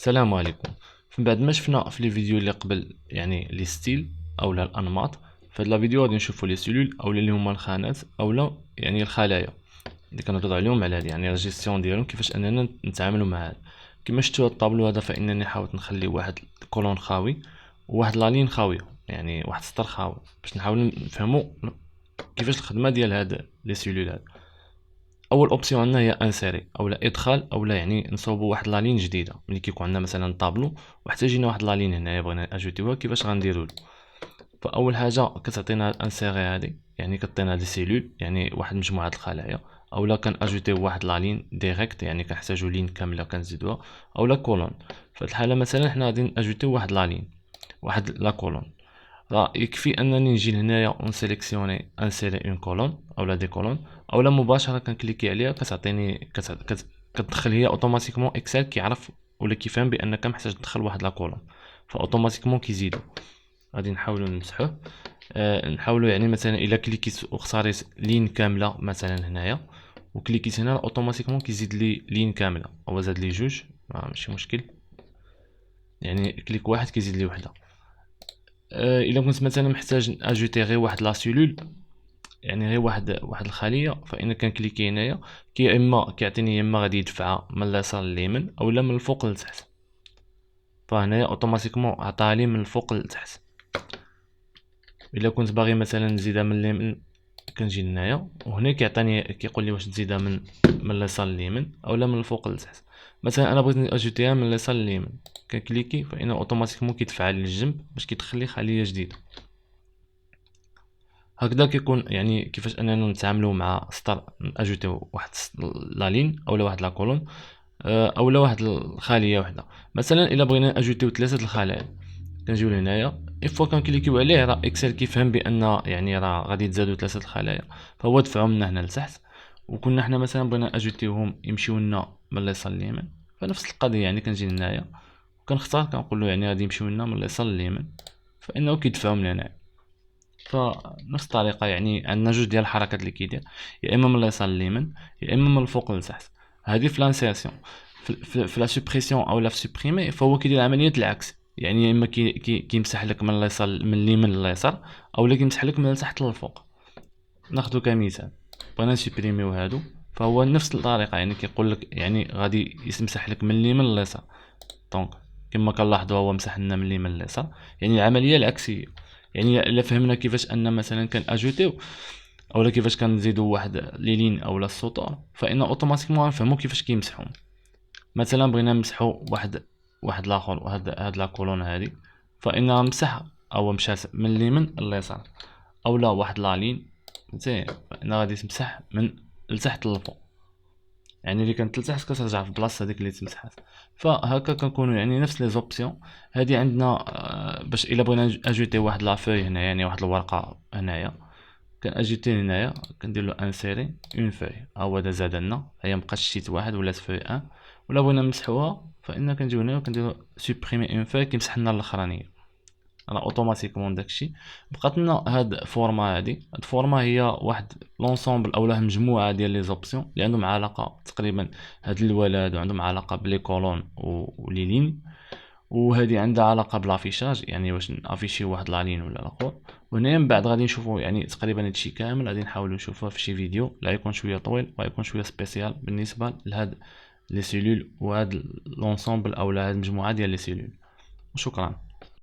السلام عليكم. من بعد ما شفنا في لي فيديو اللي قبل يعني لي ستيل اولا الانماط، في هاد لا فيديو غادي نشوفوا لي سيلول اولا اللي هما الخانات اولا يعني الخلايا اللي كنهضروا عليهم على هاد يعني لا جيستيون ديالهم، كيفاش اننا نتعاملوا مع هاد. كما شفتوا هاد الطابلو هذا، فانني حاولت نخلي واحد الكولون خاوي وواحد لا لين خاويه، يعني واحد السطر خاوي، باش نحاولوا نفهموا كيفاش الخدمه ديال هاد لي سيلول هاد. اول اوبسيون عندنا هي انسيري اولا ادخال اولا يعني نصوبوا واحد لا لين جديده. ملي كيكون عندنا مثلا طابلو واحتاجينا واحد لا لين هنايا بغينا اجوتيوها، كيفاش غنديروا له؟ فاول حاجه كتعطينا الانسيري هذه، يعني كتعطينا دي سيلول يعني واحد مجموعه الخلايا، اولا كان اجوتيو واحد لا لين ديريكت يعني كنحتاجوا لين كامله كنزيدوها، اولا كولون. في الحاله مثلا حنا غادي اجوتيو واحد لا لين واحد لا كولون. راه يكفي انني نجي لهنايا ونسيليكسيوني انسيري اون كولون اولا دي كولون، اولا مباشره كنكليكي عليها كتعطيني كتدخل هي اوتوماتيكمون اكسل كيعرف ولا كيفهم بانك محتاج تدخل واحد لا كولون، فاوتوماتيكمون كيزيدو. غادي نحاولوا نمسحوه. نحاولوا يعني مثلا الا كليكيت واختاريت لين كامله مثلا هنايا وكليكيت هنا اوتوماتيكمون كيزيد لي لين كامله، هو زاد لي جوج ماشي مشكل، يعني كليك واحد كيزيد لي وحده. الا كنت مثلا محتاج اجوتي غير واحد لا سيلول، يعني غير واحد الخليه، فان كنكليكي هنايا كي اما كيعطيني يا اما غادي يدفعها من اليسار لليمين اولا من الفوق لتحت. فهنايا اوتوماتيكمون عطاها لي من الفوق لتحت. الا كنت باغي مثلا نزيدها من اليمين كنجي لهنايا وهنا كيعطيني كيقول لي واش تزيدها من اليسار لليمين اولا من الفوق لتحت. مثلا انا بغيت اجوتيها من اليسار لليمين، كنكليكي فان اوتوماتيكمون كيدفع لي للجنب باش كيدخل لي خليه جديده. هكذا كيكون يعني كيفاش اننا نتعاملوا مع سطر اجوتيو واحد لا لين اولا واحد لا كولون اولا واحد الخليه وحده. مثلا الا بغينا اجوتيو ثلاثه الخلايا كنجيو لهنايا فوا كنكليكيو عليه، راه اكسل كيفهم بان يعني راه غادي يتزادوا ثلاثه الخلايا، فهو دفعهم من هنا لتحت. وكنا حنا مثلا بغينا اجوتيوهم يمشيو لنا من اليسار لليمين، فنفس القضيه يعني كنجي لهنايا وكنختار كنقول له يعني غادي يمشيو لنا من اليسار لليمين، فانه كيدفعهم لهنا. فنفس الطريقة يعني عندنا جوج ديال الحركات اللي كيدير، يا اما من اليسار لليمين يا اما من الفوق للتحت. هذه في لانسيرسيون. في لا سوبريسيون او لا في سوبريمي فهو كيدير عملية العكس، يعني يا اما كيمسح لك من اليسار من اليمين لليسار اولا كيمسح لك من التحت للفوق. ناخذ كمثال، بغينا نسوبريميو هادو، فهو نفس الطريقة يعني كيقول لك يعني غادي يمسح لك من اليمين لليسار. دونك كما كنلاحظوا هو مسح لنا من اليمين لليسار، يعني العملية العكسية. يعني الا فهمنا كيفاش ان مثلا كان اجوتيو اولا كيفاش كنزيدو واحد لي لين اولا السطور، فان اوتوماتيكمون غنفهمو كيفاش كيمسحهم. مثلا بغينا نمسحو واحد الاخر هاد لا كولون هادي، فان غنمسح او مشى من اليمين لليسار، اولا واحد لا لين مزيان فان غادي تمسح من لتحت للفوق، يعني اللي كانت لتحت كترجع في بلاصه هذيك اللي تمسحات. فهكا كنكونوا يعني نفس لي زوبسيون. هذه عندنا باش الا بغينا اجوتي واحد لافوي هنا يعني واحد الورقه هنايا، كنأجيتي هنايا كندير له انسيري اون فوي، ها هو دا زاد لنا هي مبقاتش شيت واحد ولات فوي ان. ولا بغينا نمسحوها فإن كنجيو هنايا وكنديرو سوبريمي اون فوي كيمسح لنا الاخرانيه. راه اوتوماتيكمون داكشي. بقات لنا هاد فورما، هاد فورما هي واحد لونسومبل اولا مجموعه ديال لي زوبسيون اللي عندهم علاقه تقريبا هاد الولاد وعندهم علاقه بلي كولون ولي لين، وهذه عندها علاقه بلافيشاج يعني واش نافيشي واحد لا لين ولا الاخر. وهنايا من بعد غادي نشوفوا يعني تقريبا هادشي كامل غادي نحاولوا نشوفوه في شي فيديو لا يكون شويه طويل ويكون شويه سبيسيال بالنسبه لهاد لي سيلول وهاد لونسومبل اولا هاد المجموعه ديال لي سيلول. وشكرا.